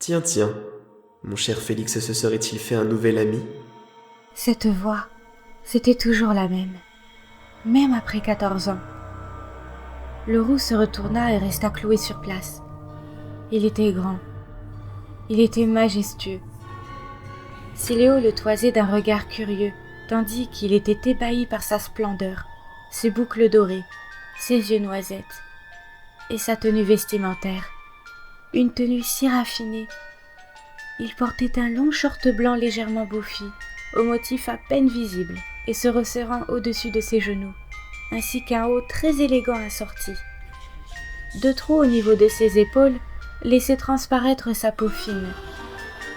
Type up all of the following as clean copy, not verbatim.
Tiens, tiens, mon cher Félix se serait-il fait un nouvel ami ? Cette voix, c'était toujours la même après 14 ans. Le roux se retourna et resta cloué sur place. Il était grand, il était majestueux. Siléo le toisait d'un regard curieux, tandis qu'il était ébahi par sa splendeur, ses boucles dorées, ses yeux noisettes, et sa tenue vestimentaire, une tenue si raffinée. Il portait un long short blanc légèrement bouffi, au motif à peine visible et se resserrant au-dessus de ses genoux, ainsi qu'un haut très élégant assorti. Deux trous au niveau de ses épaules laissaient transparaître sa peau fine.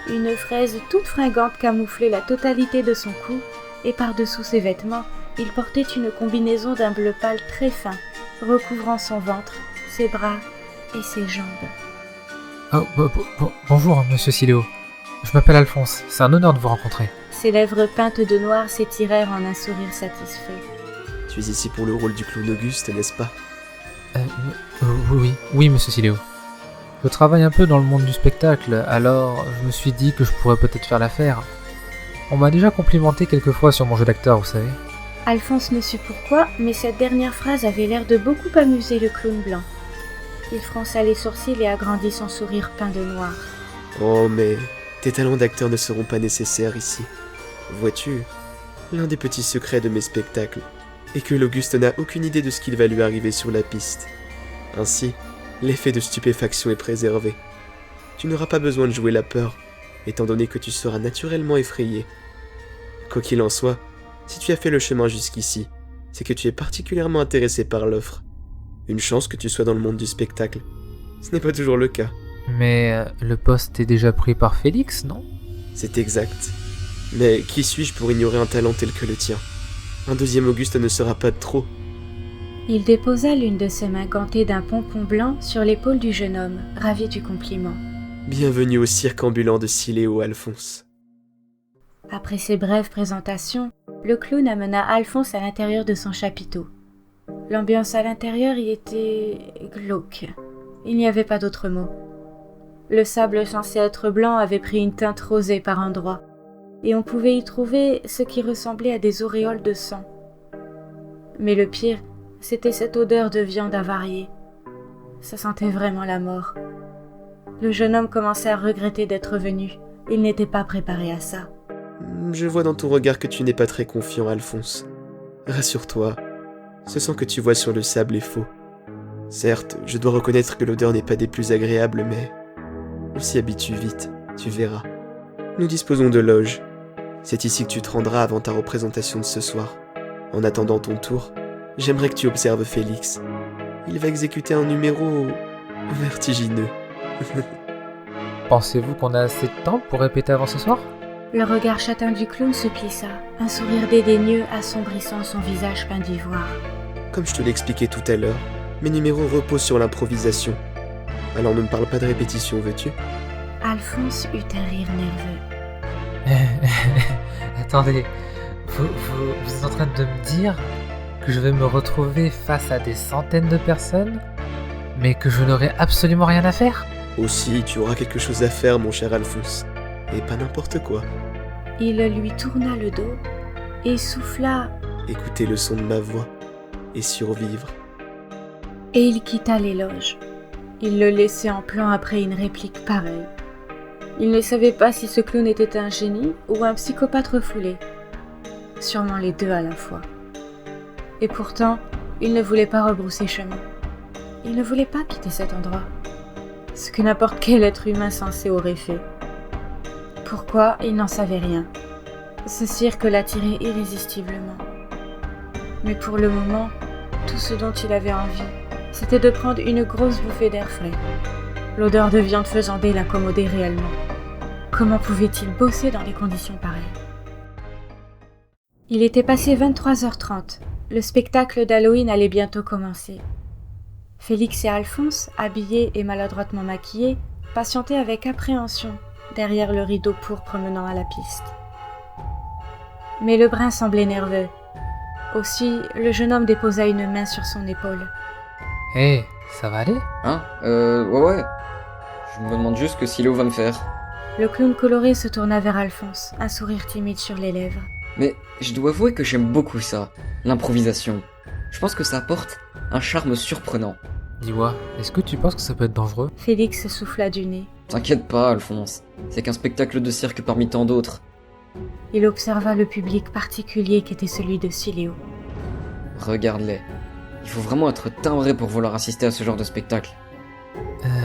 Une fraise toute fringante camouflait la totalité de son cou, et par-dessous ses vêtements, il portait une combinaison d'un bleu pâle très fin, recouvrant son ventre, ses bras et ses jambes. Oh, bonjour, monsieur Siléo. Je m'appelle Alphonse, c'est un honneur de vous rencontrer. Ses lèvres peintes de noir s'étirèrent en un sourire satisfait. Tu es ici pour le rôle du clown Auguste, n'est-ce pas ? Oui, monsieur Siléo. Je travaille un peu dans le monde du spectacle, alors je me suis dit que je pourrais peut-être faire l'affaire. On m'a déjà complimenté quelques fois sur mon jeu d'acteur, vous savez. Alphonse ne sut pourquoi, mais cette dernière phrase avait l'air de beaucoup amuser le clown blanc. Il fronça les sourcils et agrandit son sourire peint de noir. Oh, mais tes talents d'acteur ne seront pas nécessaires ici. Vois-tu, l'un des petits secrets de mes spectacles est que l'Auguste n'a aucune idée de ce qu'il va lui arriver sur la piste. Ainsi, l'effet de stupéfaction est préservé. Tu n'auras pas besoin de jouer la peur, étant donné que tu seras naturellement effrayé. Quoi qu'il en soit, si tu as fait le chemin jusqu'ici, c'est que tu es particulièrement intéressé par l'offre. Une chance que tu sois dans le monde du spectacle. Ce n'est pas toujours le cas. Mais le poste est déjà pris par Félix, non ? C'est exact. Mais qui suis-je pour ignorer un talent tel que le tien ? Un deuxième Auguste ne sera pas de trop. Il déposa l'une de ses mains gantées d'un pompon blanc sur l'épaule du jeune homme, ravi du compliment. Bienvenue au cirque ambulant de Siléo, Alphonse. Après ces brèves présentations, le clown amena Alphonse à l'intérieur de son chapiteau. L'ambiance à l'intérieur y était glauque. Il n'y avait pas d'autre mot. Le sable censé être blanc avait pris une teinte rosée par endroits, et on pouvait y trouver ce qui ressemblait à des auréoles de sang. Mais le pire, c'était cette odeur de viande avariée. Ça sentait vraiment la mort. Le jeune homme commençait à regretter d'être venu. Il n'était pas préparé à ça. Je vois dans ton regard que tu n'es pas très confiant, Alphonse. Rassure-toi, ce sang que tu vois sur le sable est faux. Certes, je dois reconnaître que l'odeur n'est pas des plus agréables, mais on s'y habitue vite, tu verras. Nous disposons de loges. C'est ici que tu te rendras avant ta représentation de ce soir. En attendant ton tour, j'aimerais que tu observes Félix. Il va exécuter un numéro vertigineux. Pensez-vous qu'on a assez de temps pour répéter avant ce soir ? Le regard châtain du clown se plissa, un sourire dédaigneux assombrissant son visage peint d'ivoire. Comme je te l'ai expliqué tout à l'heure, mes numéros reposent sur l'improvisation. Alors ne me parle pas de répétition, veux-tu ? Alphonse eut un rire nerveux. Attendez, vous êtes en train de me dire que je vais me retrouver face à des centaines de personnes, mais que je n'aurai absolument rien à faire ? Aussi, tu auras quelque chose à faire, mon cher Alphonse. Et pas n'importe quoi. Il lui tourna le dos et souffla « Écoutez le son de ma voix et survivre. » Et il quitta les loges. Il le laissait en plan après une réplique pareille. Il ne savait pas si ce clown était un génie ou un psychopathe refoulé. Sûrement les deux à la fois. Et pourtant, il ne voulait pas rebrousser chemin. Il ne voulait pas quitter cet endroit. Ce que n'importe quel être humain sensé aurait fait. Pourquoi, il n'en savait rien. Ce cirque l'attirait irrésistiblement. Mais pour le moment, tout ce dont il avait envie, c'était de prendre une grosse bouffée d'air frais. L'odeur de viande faisandée l'incommodait réellement. Comment pouvait-il bosser dans des conditions pareilles ? Il était passé 23h30. Le spectacle d'Halloween allait bientôt commencer. Félix et Alphonse, habillés et maladroitement maquillés, patientaient avec appréhension derrière le rideau pourpre menant à la piste. Mais le brun semblait nerveux. Aussi, le jeune homme déposa une main sur son épaule. Hé, ça va aller ? Ouais. Je me demande juste ce que Siléo va me faire. Le clown coloré se tourna vers Alphonse, un sourire timide sur les lèvres. Mais je dois avouer que j'aime beaucoup ça, l'improvisation. Je pense que ça apporte un charme surprenant. Dis-moi, est-ce que tu penses que ça peut être dangereux? Félix souffla du nez. T'inquiète pas, Alphonse. C'est qu'un spectacle de cirque parmi tant d'autres. Il observa le public particulier qui était celui de Siléo. Regarde-les. Il faut vraiment être timbré pour vouloir assister à ce genre de spectacle.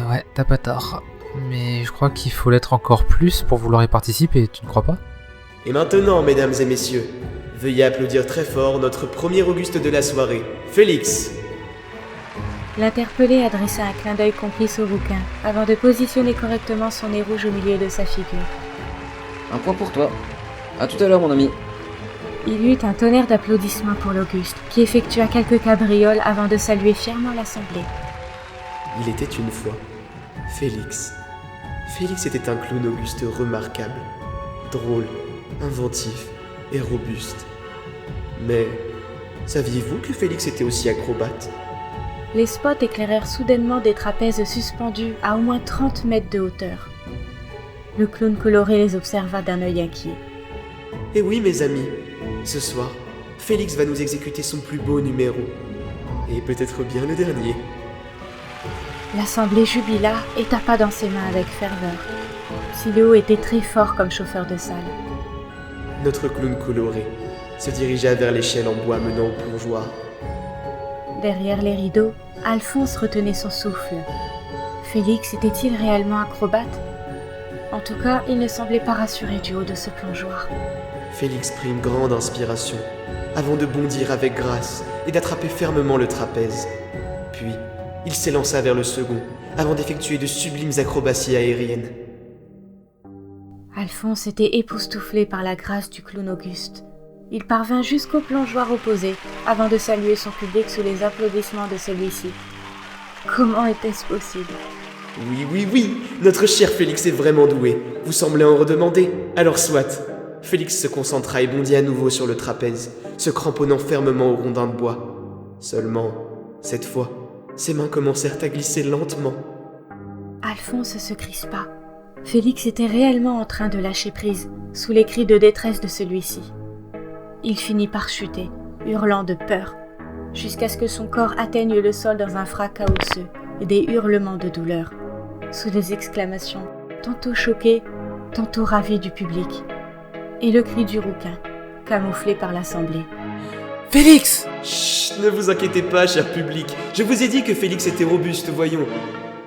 Ouais, t'as pas tort. Mais je crois qu'il faut l'être encore plus pour vouloir y participer, tu ne crois pas? Et maintenant, mesdames et messieurs, veuillez applaudir très fort notre premier Auguste de la soirée, Félix. L'interpellé adressa un clin d'œil complice au rouquin, avant de positionner correctement son nez rouge au milieu de sa figure. Un point pour toi. À tout à l'heure, mon ami. Il y eut un tonnerre d'applaudissements pour l'Auguste, qui effectua quelques cabrioles avant de saluer fièrement l'assemblée. Il était une fois Félix. Félix était un clown Auguste remarquable, drôle, inventif et robuste. Mais saviez-vous que Félix était aussi acrobate? Les spots éclairèrent soudainement des trapèzes suspendus à au moins 30 mètres de hauteur. Le clown coloré les observa d'un œil inquiet. Et oui, mes amis, ce soir, Félix va nous exécuter son plus beau numéro. Et peut-être bien le dernier. L'assemblée jubila et tapa dans ses mains avec ferveur. Siléo était très fort comme chauffeur de salle. Notre clown coloré se dirigea vers l'échelle en bois menant au plongeoir. Derrière les rideaux, Alphonse retenait son souffle. Félix était-il réellement acrobate? En tout cas, il ne semblait pas rassuré du haut de ce plongeoir. Félix prit une grande inspiration, avant de bondir avec grâce et d'attraper fermement le trapèze. Puis, il s'élança vers le second, avant d'effectuer de sublimes acrobaties aériennes. Alphonse était époustouflé par la grâce du clown Auguste. Il parvint jusqu'au plongeoir opposé, avant de saluer son public sous les applaudissements de celui-ci. Comment était-ce possible? Oui, notre cher Félix est vraiment doué. Vous semblez en redemander? Alors soit. Félix se concentra et bondit à nouveau sur le trapèze, se cramponnant fermement au rondin de bois. Seulement, cette fois, ses mains commencèrent à glisser lentement. Alphonse se crispa. Félix était réellement en train de lâcher prise, sous les cris de détresse de celui-ci. Il finit par chuter, hurlant de peur, jusqu'à ce que son corps atteigne le sol dans un fracas osseux et des hurlements de douleur, sous des exclamations, tantôt choquées, tantôt ravies du public, et le cri du rouquin, camouflé par l'assemblée. Félix! Chut, ne vous inquiétez pas, cher public. Je vous ai dit que Félix était robuste, voyons.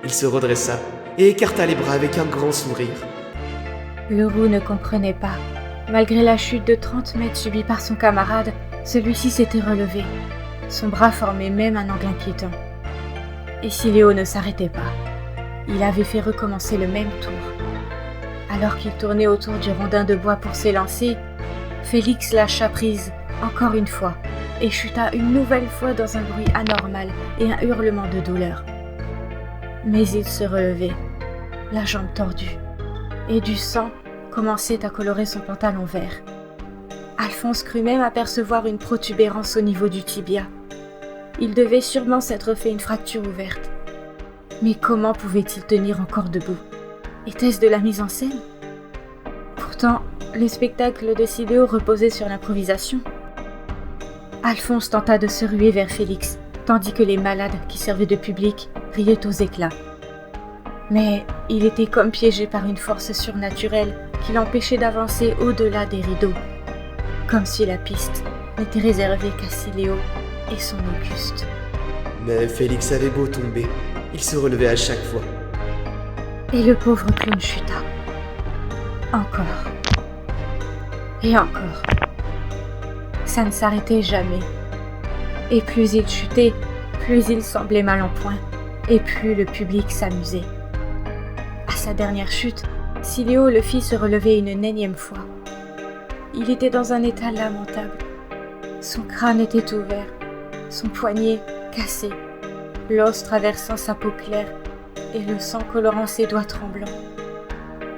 Il se redressa et écarta les bras avec un grand sourire. Le roux ne comprenait pas. Malgré la chute de 30 mètres subie par son camarade, celui-ci s'était relevé. Son bras formait même un angle inquiétant. Et Siléo ne s'arrêtait pas. Il avait fait recommencer le même tour. Alors qu'il tournait autour du rondin de bois pour s'élancer, Félix lâcha prise, encore une fois, et chuta une nouvelle fois dans un bruit anormal et un hurlement de douleur. Mais il se relevait, la jambe tordue, et du sang commençait à colorer son pantalon vert. Alphonse crut même apercevoir une protubérance au niveau du tibia. Il devait sûrement s'être fait une fracture ouverte. Mais comment pouvait-il tenir encore debout? Était-ce de la mise en scène? Pourtant, le spectacle de Siléo reposait sur l'improvisation. Alphonse tenta de se ruer vers Félix, tandis que les malades qui servaient de public riaient aux éclats. Mais il était comme piégé par une force surnaturelle qui l'empêchait d'avancer au-delà des rideaux, comme si la piste n'était réservée qu'à Siléo et son Auguste. Mais Félix avait beau tomber, il se relevait à chaque fois. Et le pauvre clown chuta. Encore. Et encore. Ça ne s'arrêtait jamais. Et plus il chutait, plus il semblait mal en point, et plus le public s'amusait. À sa dernière chute, Siléo le fit se relever une énième fois. Il était dans un état lamentable. Son crâne était ouvert, son poignet cassé, l'os traversant sa peau claire et le sang colorant ses doigts tremblants.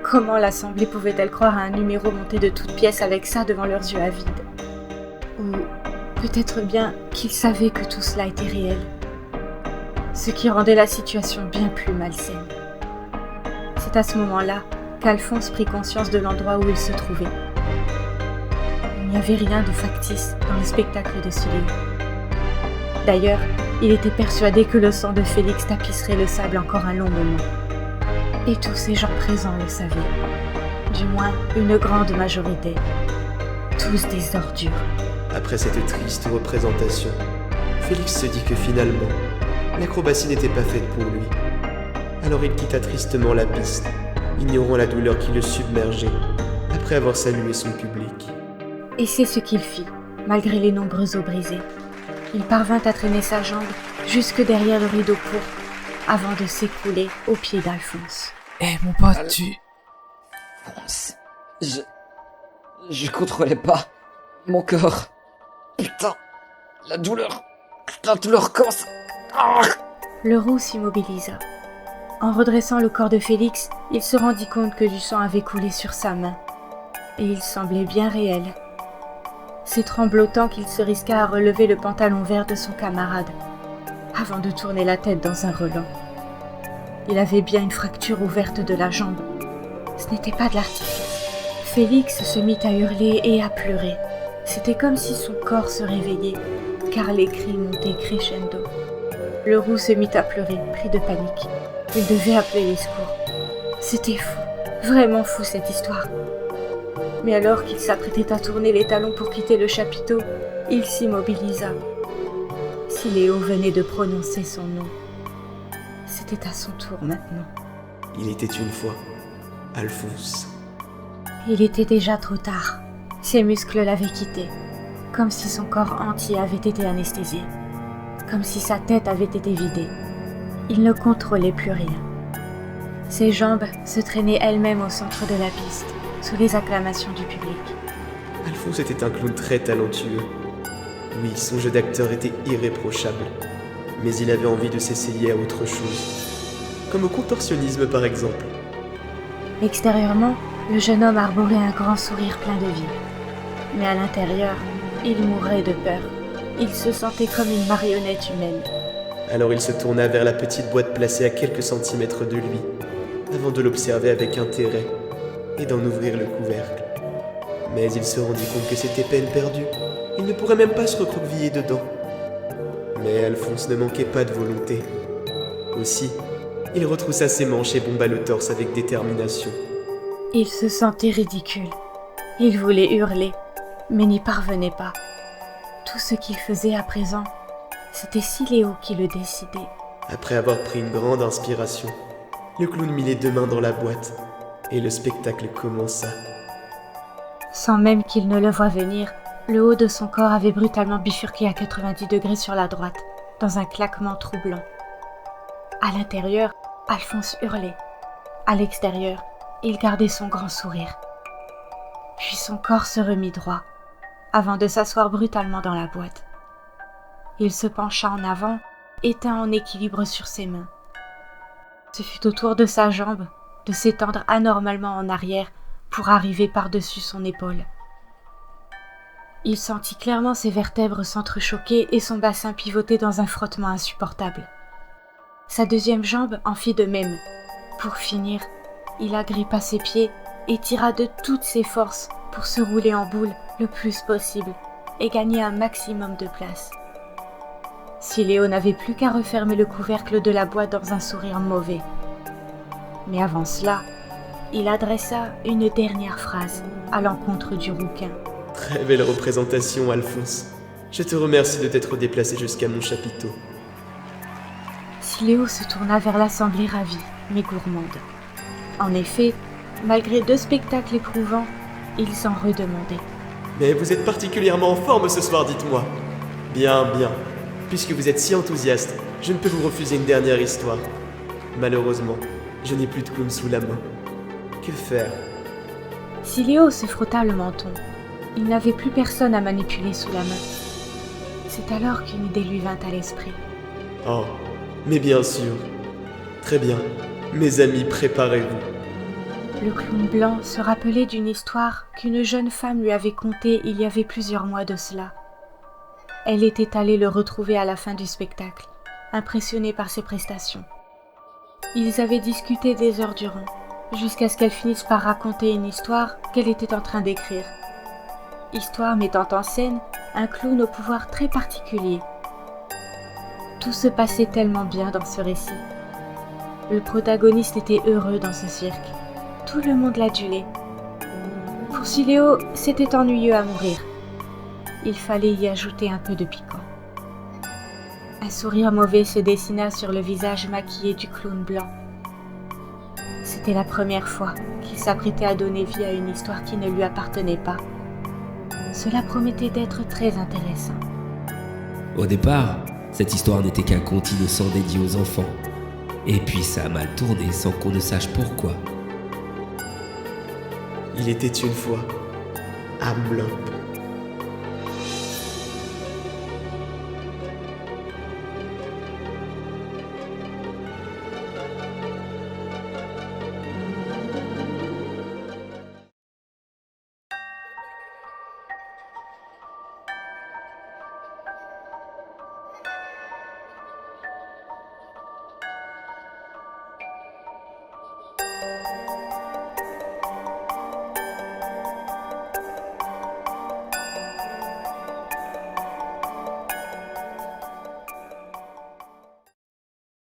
Comment l'assemblée pouvait-elle croire à un numéro monté de toutes pièces avec ça devant leurs yeux avides? Ou peut-être bien qu'ils savaient que tout cela était réel, ce qui rendait la situation bien plus malsaine. C'est à ce moment-là qu'Alphonse prit conscience de l'endroit où il se trouvait. Il n'y avait rien de factice dans le spectacle de Siléo. D'ailleurs, il était persuadé que le sang de Félix tapisserait le sable encore un long moment. Et tous ces gens présents le savaient. Du moins, une grande majorité. Tous des ordures. Après cette triste représentation, Félix se dit que finalement, l'acrobatie n'était pas faite pour lui. Alors il quitta tristement la piste, ignorant la douleur qui le submergeait, après avoir salué son public. Et c'est ce qu'il fit, malgré les nombreux os brisés. Il parvint à traîner sa jambe jusque derrière le rideau pourpre, avant de s'écrouler aux pieds d'Alphonse. Mon pote, tu... Je contrôlais pas mon corps. Putain, la douleur commence. Ah. Le roux s'immobilisa. En redressant le corps de Félix, il se rendit compte que du sang avait coulé sur sa main. Et il semblait bien réel. C'est tremblotant qu'il se risqua à relever le pantalon vert de son camarade, avant de tourner la tête dans un relent. Il avait bien une fracture ouverte de la jambe. Ce n'était pas de l'artifice. Félix se mit à hurler et à pleurer. C'était comme si son corps se réveillait, car les cris montaient crescendo. Le roux se mit à pleurer, pris de panique. Il devait appeler les secours. C'était fou, vraiment fou cette histoire. Mais alors qu'il s'apprêtait à tourner les talons pour quitter le chapiteau, il s'immobilisa. Siléo venait de prononcer son nom. C'était à son tour maintenant. Il était une fois Alphonse. Il était déjà trop tard. Ses muscles l'avaient quitté, comme si son corps entier avait été anesthésié, comme si sa tête avait été vidée. Il ne contrôlait plus rien. Ses jambes se traînaient elles-mêmes au centre de la piste, sous les acclamations du public. Alphonse était un clown très talentueux. Oui, son jeu d'acteur était irréprochable, mais il avait envie de s'essayer à autre chose, comme au contorsionnisme par exemple. Extérieurement, le jeune homme arborait un grand sourire plein de vie. Mais à l'intérieur, il mourait de peur. Il se sentait comme une marionnette humaine. Alors il se tourna vers la petite boîte placée à quelques centimètres de lui, avant de l'observer avec intérêt et d'en ouvrir le couvercle. Mais il se rendit compte que c'était peine perdue. Il ne pourrait même pas se recroqueviller dedans. Mais Alphonse ne manquait pas de volonté. Aussi, il retroussa ses manches et bomba le torse avec détermination. Il se sentait ridicule. Il voulait hurler, mais n'y parvenait pas. Tout ce qu'il faisait à présent, c'était Siléo qui le décidait. Après avoir pris une grande inspiration, le clown mit les deux mains dans la boîte et le spectacle commença. Sans même qu'il ne le voie venir, le haut de son corps avait brutalement bifurqué à 90 degrés sur la droite, dans un claquement troublant. À l'intérieur, Alphonse hurlait. À l'extérieur, il gardait son grand sourire. Puis son corps se remit droit, avant de s'asseoir brutalement dans la boîte. Il se pencha en avant et tint en équilibre sur ses mains. Ce fut au tour de sa jambe de s'étendre anormalement en arrière pour arriver par-dessus son épaule. Il sentit clairement ses vertèbres s'entrechoquer et son bassin pivoter dans un frottement insupportable. Sa deuxième jambe en fit de même. Pour finir, il agrippa ses pieds et tira de toutes ses forces pour se rouler en boule le plus possible et gagner un maximum de place. Siléo n'avait plus qu'à refermer le couvercle de la boîte dans un sourire mauvais. Mais avant cela, il adressa une dernière phrase à l'encontre du rouquin. Très belle représentation, Alphonse. Je te remercie de t'être déplacé jusqu'à mon chapiteau. Siléo se tourna vers l'assemblée ravie, mais gourmande. En effet, malgré 2 spectacles éprouvants, il s'en redemandait. Mais vous êtes particulièrement en forme ce soir, dites-moi. Bien, bien. Puisque vous êtes si enthousiaste, je ne peux vous refuser une dernière histoire. Malheureusement, je n'ai plus de clown sous la main. Que faire ? Siléo se frotta le menton. Il n'avait plus personne à manipuler sous la main. C'est alors qu'une idée lui vint à l'esprit. Oh, mais bien sûr. Très bien. Mes amis, préparez-vous. Le clown blanc se rappelait d'une histoire qu'une jeune femme lui avait contée il y avait plusieurs mois de cela. Elle était allée le retrouver à la fin du spectacle, impressionnée par ses prestations. Ils avaient discuté des heures durant, jusqu'à ce qu'elle finisse par raconter une histoire qu'elle était en train d'écrire. Histoire mettant en scène un clown au pouvoir très particulier. Tout se passait tellement bien dans ce récit. Le protagoniste était heureux dans ce cirque. Tout le monde l'adulait. Pour Siléo, c'était ennuyeux à mourir. Il fallait y ajouter un peu de piquant. Un sourire mauvais se dessina sur le visage maquillé du clown blanc. C'était la première fois qu'il s'apprêtait à donner vie à une histoire qui ne lui appartenait pas. Cela promettait d'être très intéressant. Au départ, cette histoire n'était qu'un conte innocent dédié aux enfants. Et puis ça a mal tourné sans qu'on ne sache pourquoi. Il était une fois Hamlop.